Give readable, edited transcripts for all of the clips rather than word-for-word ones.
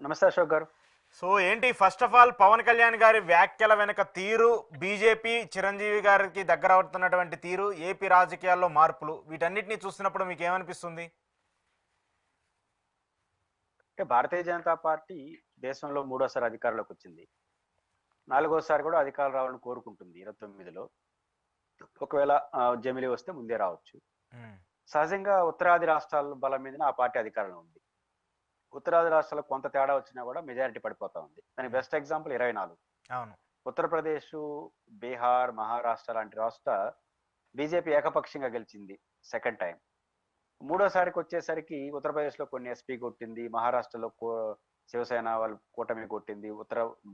నమస్తే అశోక్ గారు. సో ఏంటి first of all Pawan Kalyan గారి వ్యాఖ్యల వెనక తీరు, బీజేపీ చిరంజీవి గారికి దగ్గర అవుతున్నటువంటి తీరు, ఏపీ రాజకీయాల్లో మార్పులు, వీటన్నిటిని చూస్తున్నప్పుడు మీకు ఏమనిపిస్తుంది? అంటే భారతీయ జనతా పార్టీ దేశంలో మూడోసారి అధికారంలోకి వచ్చింది. నాలుగోసారి కూడా అధికారం రావాలని కోరుకుంటుంది 29లో. ఒకవేళ జమిలీ వస్తే ముందే రావచ్చు. ఉమ్, సహజంగా ఉత్తరాది రాష్ట్రాల బలం మీదనే ఆ పార్టీ అధికారంలో ఉంది. ఉత్తరాది రాష్ట్రాలకు కొంత తేడా వచ్చినా కూడా మెజారిటీ పడిపోతా ఉంది. దానికి ఉమ్, బెస్ట్ ఎగ్జాంపుల్ 24. అవును. ఉత్తరప్రదేశ్, బీహార్, మహారాష్ట్ర లాంటి రాష్ట్ర బీజేపీ ఏకపక్షంగా గెలిచింది సెకండ్ టైం. మూడోసారికి వచ్చేసరికి ఉత్తరప్రదేశ్లో కొన్ని ఎస్పీ కొట్టింది, మహారాష్ట్రలో శివసేన వాళ్ళు కూటమి కొట్టింది,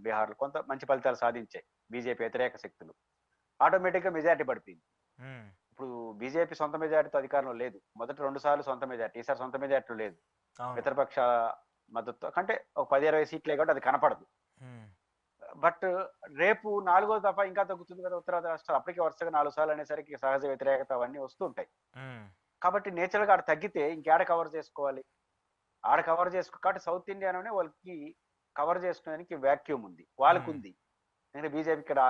బీహార్లో కొంత మంచి ఫలితాలు సాధించాయి బీజేపీ వ్యతిరేక శక్తులు. ఆటోమేటిక్గా మెజారిటీ పడిపోయింది. ఉమ్, ఇప్పుడు బీజేపీ సొంత మెజారిటీతో అధికారంలో లేదు. మొదటి 2 సార్లు సొంత మెజారిటీ, ఈసారి సొంత మెజారిటీ లేదు. అవును. మిత్రపక్ష మద్దతు కంటే ఒక 10-20 సీట్లే కాబట్టి అది కనపడదు. ఉమ్, బట్ రేపు 4వ దఫా ఇంకా తగ్గుతుంది కదా ఉత్తరాది రాష్ట్రాలు. అప్పటికే వరుసగా 4 సార్లు అనేసరికి సహజ వ్యతిరేకత అవన్నీ వస్తుంటాయి. ఉమ్, కాబట్టి నేచురల్ గా ఆడ తగ్గితే ఇంకేడ కవర్ చేసుకోవాలి? ఆడ కవర్ కాబట్టి సౌత్ ఇండియాలోనే వాళ్ళకి కవర్ చేసుకోవడానికి వ్యాక్యూమ్ ఉంది, వాళ్ళకు ఉమ్, ఉంది. ఎందుకంటే బీజేపీ ఇక్కడ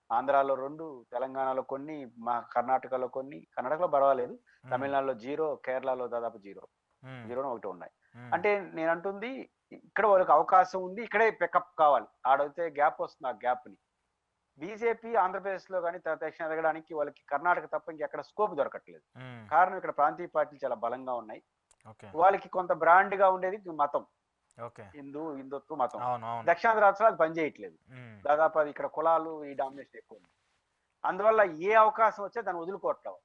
ఆంధ్రాలో 2, తెలంగాణలో కొన్ని, మా కర్ణాటకలో కొన్ని, కర్ణాటకలో పర్వాలేదు, ఉమ్, తమిళనాడులో 0, కేరళలో దాదాపు 0, ఉమ్, 0 ఒకటి ఉన్నాయి. ఉమ్, అంటే నేను అంటుంది ఇక్కడ వాళ్ళకి అవకాశం ఉంది, ఇక్కడే పికప్ కావాలి. ఆడైతే గ్యాప్ వస్తుంది, ఆ గ్యాప్ ని బీజేపీ ఆంధ్రప్రదేశ్ లో కానీ దక్షిణ ఎదగడానికి వాళ్ళకి కర్ణాటక తప్ప ఇంకెక్కడ స్కోప్ దొరకట్లేదు. ఉమ్, కారణం ఇక్కడ ప్రాంతీయ పార్టీలు చాలా బలంగా ఉన్నాయి. ఓకే. వాళ్ళకి కొంత బ్రాండ్ గా ఉండేది మతం, ఓకే. హిందుత్వ మతం. అవును. అవును. దక్షిణాది రాష్ట్రాలు అది పనిచేయట్లేదు. ఉమ్, దాదాపు అది ఇక్కడ కులాలు ఈ డామినేషన్ ఎక్కువ ఉంది. అందువల్ల ఏ అవకాశం వచ్చే దాన్ని వదులుకోవట్లేదు.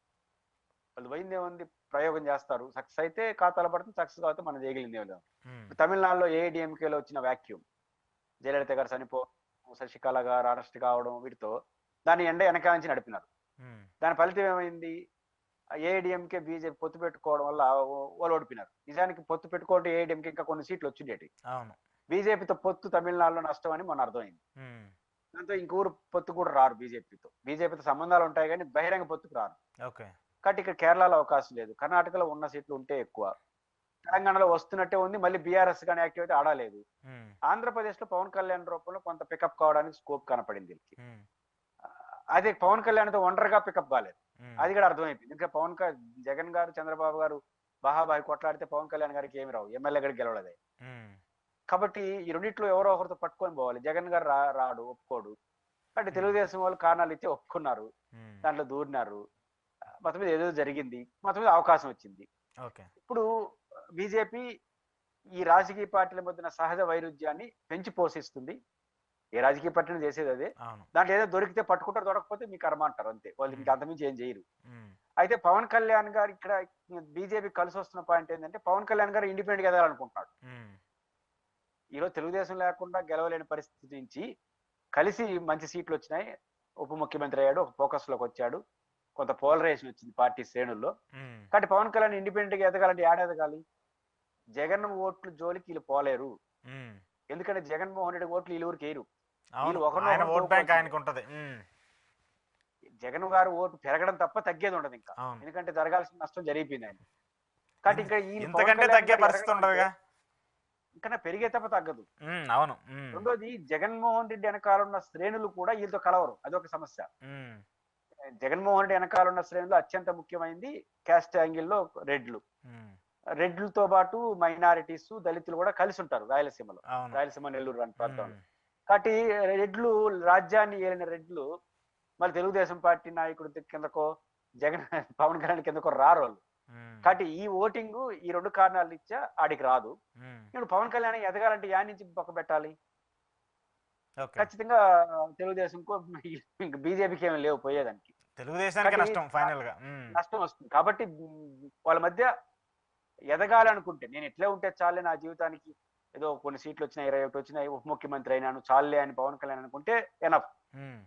వాళ్ళు పోయింది ఏముంది, ప్రయోగం చేస్తారు, సక్సెస్ అయితే ఖాతాలో పడుతుంది, సక్సెస్ కాకపోతే మనం చేయగలిగింది ఏమి లేదు. ఉమ్, తమిళనాడులో ఏఐడిఎంకేలో వచ్చిన వ్యాక్యూమ్, జయలలిత గారు చనిపో, శశికళ గారు అరెస్ట్ కావడం, వీటితో దాన్ని వెనక నుంచి నడిపినారు. ఉమ్, దాని ఫలితం ఏమైంది? ఏఐడిఎంకే బీజేపీ పొత్తు పెట్టుకోవడం వల్ల వాళ్ళు ఓడిపోయినారు. నిజానికి పొత్తు పెట్టుకోవడం ఏఐడిఎంకే ఇంకా కొన్ని సీట్లు వచ్చిండేటి. అవును. బీజేపీతో పొత్తు తమిళనాడులో నష్టం అని మొన్న అర్థమైంది. ఉమ్, దాంతో ఇంకూరు పొత్తు కూడా రారు బీజేపీతో సంబంధాలు ఉంటాయి కానీ బహిరంగ పొత్తుకు రారు. ఓకే. కాబట్టి ఇక్కడ కేరళలో అవకాశం లేదు, కర్ణాటకలో ఉన్న సీట్లు ఉంటే ఎక్కువ, తెలంగాణలో వస్తున్నట్టే ఉంది, మళ్ళీ బీఆర్ఎస్ కానీ యాక్టివ్ అయితే ఆడలేదు. ఉమ్, ఆంధ్రప్రదేశ్ లో పవన్ కళ్యాణ్ రూపంలో కొంత పికప్ కావడానికి స్కోప్ కనపడింది దీనికి. ఉమ్, అదే పవన్ కళ్యాణ్ తో ఒంటరిగా పికప్ కాలేదు, ఉమ్, అది కూడా అర్థమైపోయింది. ఇంకా జగన్ గారు, చంద్రబాబు గారు బాహాబాయి కొట్లాడితే పవన్ కళ్యాణ్ గారికి ఏమి రావు, ఎమ్మెల్యే గడికి గెలవలేదే. ఉమ్, కాబట్టి ఈ రెండిట్లో ఎవరో ఒకరితో పట్టుకొని పోవాలి. జగన్ గారు రాడు, ఒప్పుకోడు. అంటే ఉమ్, తెలుగుదేశం వాళ్ళు కారణాలు ఇచ్చి ఒప్పుకున్నారు, ఉమ్, దాంట్లో దూరినారు. మొత్తం మీద ఏదో జరిగింది, మొత్తం మీద అవకాశం వచ్చింది. ఓకే. ఇప్పుడు బీజేపీ ఈ రాజకీయ పార్టీల మధ్యన సహజ వైరుధ్యాన్ని పెంచి పోషిస్తుంది. ఏ రాజకీయ పార్టీని చేసేది అదే. అవును. దాంట్లో ఏదో దొరికితే పట్టుకుంటారు, దొరకకపోతే మీ కర్మ అంటారు, అంతే. వాళ్ళు ఇంకా అంతమించి ఏం చేయరు. ఉమ్, అయితే పవన్ కళ్యాణ్ గారు ఇక్కడ బీజేపీ కలిసి వస్తున్న పాయింట్ ఏంటంటే, పవన్ కళ్యాణ్ గారు ఇండిపెండెంట్ గా ఎదగాలనుకుంటున్నాడు. ఉమ్, ఈరోజు తెలుగుదేశం లేకుండా గెలవలేని పరిస్థితి నుంచి కలిసి మంచి సీట్లు వచ్చినాయి, ఉప ముఖ్యమంత్రి అయ్యాడు, ఒక ఫోకస్ లోకి వచ్చాడు, కొంత పోలరైజేషన్ వచ్చింది పార్టీ శ్రేణుల్లో. ఉమ్, కాబట్టి పవన్ కళ్యాణ్ ఇండిపెండెంట్ గా ఎదగాలంటే ఏడ ఎదగాలి? జగన్ ఓట్లు జోలికి వీళ్ళు పోలేరు. ఉమ్, ఎందుకంటే జగన్మోహన్ రెడ్డి ఓట్లు వీళ్ళ ఊరికి వేయరు. అవును. వీళ్ళు ఆయన ఒకరినొకరు ఓట్ బ్యాంక్ తోకోవాల్సిందే. ఆయనకు ఉంటది. ఉమ్, జగన్ గారు ఓటు పెరగడం తప్ప తగ్గేది ఉండదు ఇంకా, అవును. ఎందుకంటే జరగాల్సిన నష్టం జరిగిపోయింది ఆయన. కాబట్టి ఇంకా ఈ పవన్ ఇంతకంటే కళ్యాణ్ తగ్గే గారు పరిస్థితి ఎదగడం అంటే ఉండదుగా. ఇంకా పెరిగే తప్ప తగ్గదు. ఉమ్, అవును. ఉమ్, రెండోది, జగన్మోహన్ రెడ్డి వెనకాల ఉన్న శ్రేణులు కూడా వీళ్ళతో కలవరు, అదొక సమస్య. ఉమ్, జగన్మోహన్ రెడ్డి వెనకాల ఉన్న శ్రేణులు అత్యంత ముఖ్యమైనది క్యాస్ట్ యాంగిల్లో రెడ్లు. ఉమ్, రెడ్లతో పాటు మైనారిటీస్, దళితులు కూడా కలిసి ఉంటారు రాయలసీమలో, అవును. రాయలసీమ నెల్లూరు లాంటి ప్రాంతంలో. ఉమ్, కాబట్టి రెడ్లు, రాజ్యాన్ని ఏలిన రెడ్లు మళ్ళీ తెలుగుదేశం పార్టీ నాయకుడి కిందకో, జగన్ పవన్ కళ్యాణ్ కిందకో రారు వాళ్ళు. ఉమ్, కాబట్టి ఈ ఓటింగ్ ఈ 2 కారణాలు ఇచ్చా ఆడికి రాదు. ఉమ్, ఇప్పుడు పవన్ కళ్యాణ్ ఎదగాలంటే యా నుంచి పక్క పెట్టాలి? ఓకే. ఖచ్చితంగా తెలుగుదేశంకో బీజేపీకి ఏమి లేవు పోయేదానికి. తెలుగుదేశానికి కాబట్టి నష్టం ఫైనల్ గా. ఉమ్, నష్టం వస్తుంది. కాబట్టి వాళ్ళ మధ్య ఎదగాలనుకుంటే, నేను ఎట్లే ఉంటే చాలే నా జీవితానికి, ఏదో కొన్ని సీట్లు వచ్చినాయి, 21 వచ్చినాయి, ఉప ముఖ్యమంత్రి అయినాను చాలే అని పవన్ కళ్యాణ్ అనుకుంటే ఎనఫ్. ఉమ్,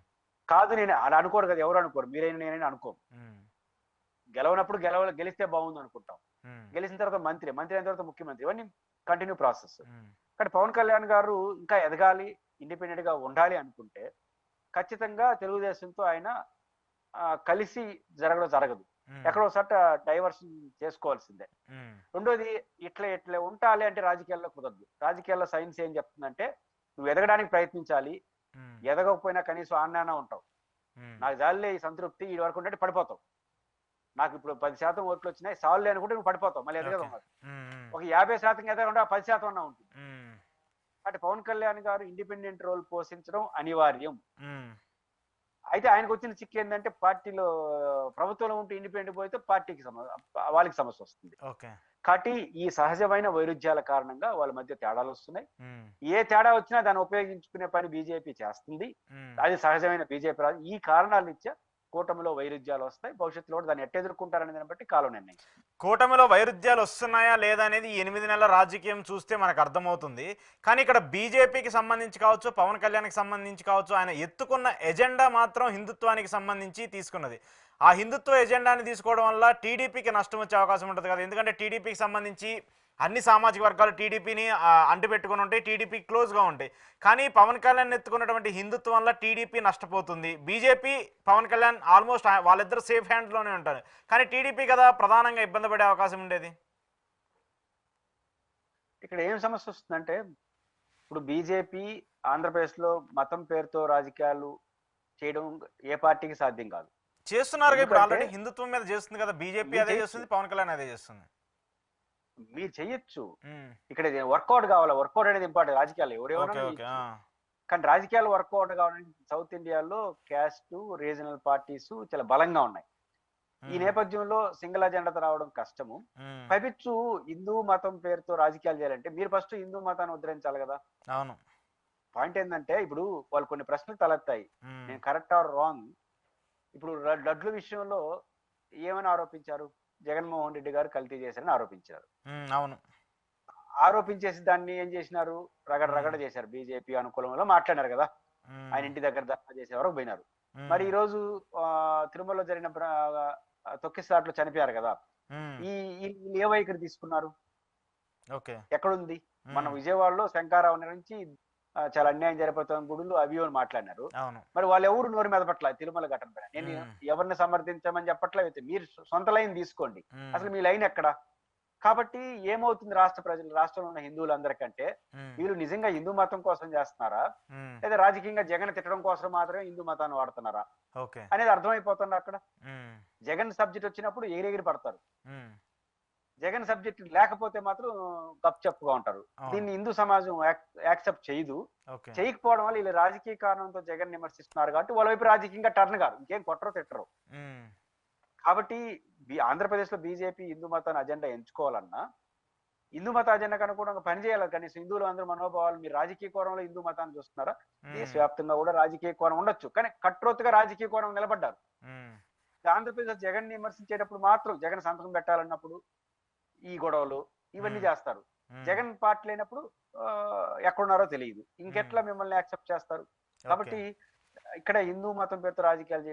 కాదు, నేను అలా అనుకోరు కదా, ఎవరు అనుకోరు, మీరైనా నేనైనా అనుకో. ఉమ్, గెలవనప్పుడు గెలిస్తే బాగుంది అనుకుంటాం, ఉమ్, గెలిచిన తర్వాత మంత్రి అయిన తర్వాత ముఖ్యమంత్రి, ఇవన్నీ కంటిన్యూ ప్రాసెస్. ఉమ్, కానీ పవన్ కళ్యాణ్ గారు ఇంకా ఎదగాలి, ఇండిపెండెంట్ గా ఉండాలి అనుకుంటే ఖచ్చితంగా తెలుగుదేశంతో ఆయన కలిసి జరగదు. ఎక్కడో ఒకసారి డైవర్షన్ చేసుకోవాల్సిందే. రెండోది ఇట్లా ఇట్లా ఉండాలి అంటే రాజకీయాల్లో కుదరదు. రాజకీయాల్లో సైన్స్ ఏం చెప్తుందంటే నువ్వు ఎదగడానికి ప్రయత్నించాలి. ఎదగకపోయినా కనీసం ఆన్నానా ఉంటావు. నాకు జాలిలే ఈ సంతృప్తి ఈ వరకు ఉంటే పడిపోతావు. నాకు ఇప్పుడు 10% ఓట్లు వచ్చినాయి సాల్లే అనుకుంటే నువ్వు పడిపోతావు. మళ్ళీ ఎదగదు ఉన్నది. ఒక 50% ఎదగకుండా 10% అన్నా ఉంటుంది. అంటే పవన్ కళ్యాణ్ గారు ఇండిపెండెంట్ రోల్ పోషించడం అనివార్యం. అయితే ఆయనకు వచ్చిన చిక్కు ఏంటంటే పార్టీలో ప్రభుత్వంలో ఉంటూ ఇండిపెండెంట్ పోతే పార్టీకి వాళ్ళకి సమస్య వస్తుంది. కాబట్టి ఈ సహజమైన వైరుధ్యాల కారణంగా వాళ్ళ మధ్య తేడాలు వస్తున్నాయి. ఏ తేడా వచ్చినా దాన్ని ఉపయోగించుకునే పని బీజేపీ చేస్తుంది. అది సహజమైన బీజేపీ రాజు. ఈ కారణాల రీత్యా కూటమిలో వైరుధ్యాలు వస్తాయి. భవిష్యత్తులో దాన్ని ఎట్ట ఎదుర్కొంటారనే దాన్ని బట్టి కాలం నిర్ణయిస్తుంది. కూటమిలో వైరుధ్యాలు వస్తున్నాయా లేదా అనేది 8 నెలల రాజకీయం చూస్తే మనకు అర్థమవుతుంది. కానీ ఇక్కడ బీజేపీకి సంబంధించి కావచ్చు, పవన్ కళ్యాణ్కి సంబంధించి కావచ్చు, ఆయన ఎత్తుకున్న ఎజెండా మాత్రం హిందుత్వానికి సంబంధించి తీసుకున్నది. ఆ హిందుత్వ ఎజెండాని తీసుకోవడం వల్ల టీడీపీకి నష్టం వచ్చే అవకాశం ఉంటుంది కదా. ఎందుకంటే టీడీపీకి సంబంధించి అన్ని సామాజిక వర్గాలు టీడీపీని అంటిపెట్టుకుని ఉంటాయి, టీడీపీకి క్లోజ్గా ఉంటాయి. కానీ పవన్ కళ్యాణ్ ఎత్తుకున్నటువంటి హిందుత్వం వల్ల టీడీపీ నష్టపోతుంది. బీజేపీ పవన్ కళ్యాణ్ ఆల్మోస్ట్ వాళ్ళిద్దరు సేఫ్ హ్యాండ్లోనే ఉంటారు. కానీ టీడీపీ కదా ప్రధానంగా ఇబ్బంది పడే అవకాశం ఉండేది. ఇక్కడ ఏం సమస్య వస్తుందంటే ఇప్పుడు బీజేపీ ఆంధ్రప్రదేశ్లో మతం పేరుతో రాజకీయాలు చేయడం ఏ పార్టీకి సాధ్యం కాదు. చేస్తున్నారు ఇప్పుడు ఆల్రెడీ హిందుత్వం మీద చేస్తుంది కదా బీజేపీ, అదే చేస్తుంది, పవన్ కళ్యాణ్ అదే చేస్తుంది. మీరు చెయ్యొచ్చు. ఇక్కడ వర్కౌట్ కావాలా? వర్కౌట్ అనేది ఇంపార్టెంట్. రాజకీయాలు ఎవరెవరో కానీ రాజకీయాలు వర్కౌట్ కావాలంటే సౌత్ ఇండియాలో క్యాస్ట్ రీజనల్ పార్టీస్ చాలా బలంగా ఉన్నాయి. ఈ నేపథ్యంలో సింగిల్ అజెండాతో రావడం కష్టము. పైపిచ్చు హిందూ మతం పేరుతో రాజకీయాలు చేయాలంటే మీరు ఫస్ట్ హిందూ మతాన్ని ఉద్ధరించాలి కదా. అవును. పాయింట్ ఏంటంటే ఇప్పుడు వాళ్ళు కొన్ని ప్రశ్నలు తలెత్తాయి. నేను కరెక్ట్ ఆర్ రాంగ్. ఇప్పుడు లడ్ల విషయంలో ఏమని ఆరోపించారు? జగన్మోహన్ రెడ్డి గారు కల్తీ చేశారని ఆరోపించారు. అవును. ఆరోపించేసి దాన్ని ఏం చేసినారు? రగడ చేశారు. బీజేపీ అనుకూలంలో మాట్లాడారు కదా. ఆయన ఇంటి దగ్గర ధర్నా చేసే వరకు పోయినారు. మరి ఈ రోజు తిరుమలలో జరిగిన తొక్కిసలాట్లో చనిపోయారు కదా. ఈ ఏ వైఖరి తీసుకున్నారు? ఎక్కడుంది? మన విజయవాడలో శంకారావు నుంచి చాలా అన్యాయం జరిపోతున్న గుడులు అవి అని మాట్లాడినారు. మరి వాళ్ళు ఎవరు నోరు మీద పట్ల తిరుమల ఘటన పైన నేను ఎవరిని సమర్థించమని చెప్పట్లేదు. మీరు సొంత లైన్ తీసుకోండి. అసలు మీ లైన్ ఎక్కడ? కాబట్టి ఏమవుతుంది రాష్ట్రంలో ఉన్న హిందువులందరికంటే వీళ్ళు నిజంగా హిందూ మతం కోసం చేస్తున్నారా లేదా రాజకీయంగా జగన్ తిట్టడం కోసం మాత్రమే హిందూ మతాన్ని వాడుతున్నారా అనేది అర్థమైపోతుంది. అక్కడ జగన్ సబ్జెక్ట్ వచ్చినప్పుడు ఎగిరెగిరి పడతారు. జగన్ సబ్జెక్ట్ లేకపోతే మాత్రం గప్చప్పుగా ఉంటారు. దీన్ని హిందూ సమాజం యాక్సెప్ట్ చేయదు. చేయకపోవడం వల్ల వీళ్ళు రాజకీయ కారణంతో జగన్ విమర్శిస్తున్నారు కాబట్టి వాళ్ళ వైపు రాజకీయంగా టర్న్ కాదు, ఇంకేం కొట్టరు తిట్టరు. కాబట్టి ఆంధ్రప్రదేశ్ లో బీజేపీ హిందూ మతాన్ని అజెండా ఎంచుకోవాలన్నా హిందూ మత అజెండాకు అనుగుణంగా పనిచేయాలి. కనీసం హిందువులు అందరూ మనోభావాలు మీరు రాజకీయ కోణంలో హిందూ మతాన్ని చూస్తున్నారా? దేశవ్యాప్తంగా కూడా రాజకీయ కోణం ఉండొచ్చు, కానీ కట్రోత్తుగా రాజకీయ కోణం నిలబడ్డారు. ఆంధ్రప్రదేశ్ జగన్ విమర్శించేటప్పుడు మాత్రం జగన్ సంతకం పెట్టాలన్నప్పుడు ఈ గొడవలు ఇవన్నీ చేస్తారు. జగన్ పార్టీ లేనప్పుడు ఎక్కడున్నారో తెలియదు. ఇంకెట్లా మిమ్మల్ని యాక్సెప్ట్ చేస్తారు? కాబట్టి ఇక్కడ హిందూ మతం పేరుతో రాజకీయాలు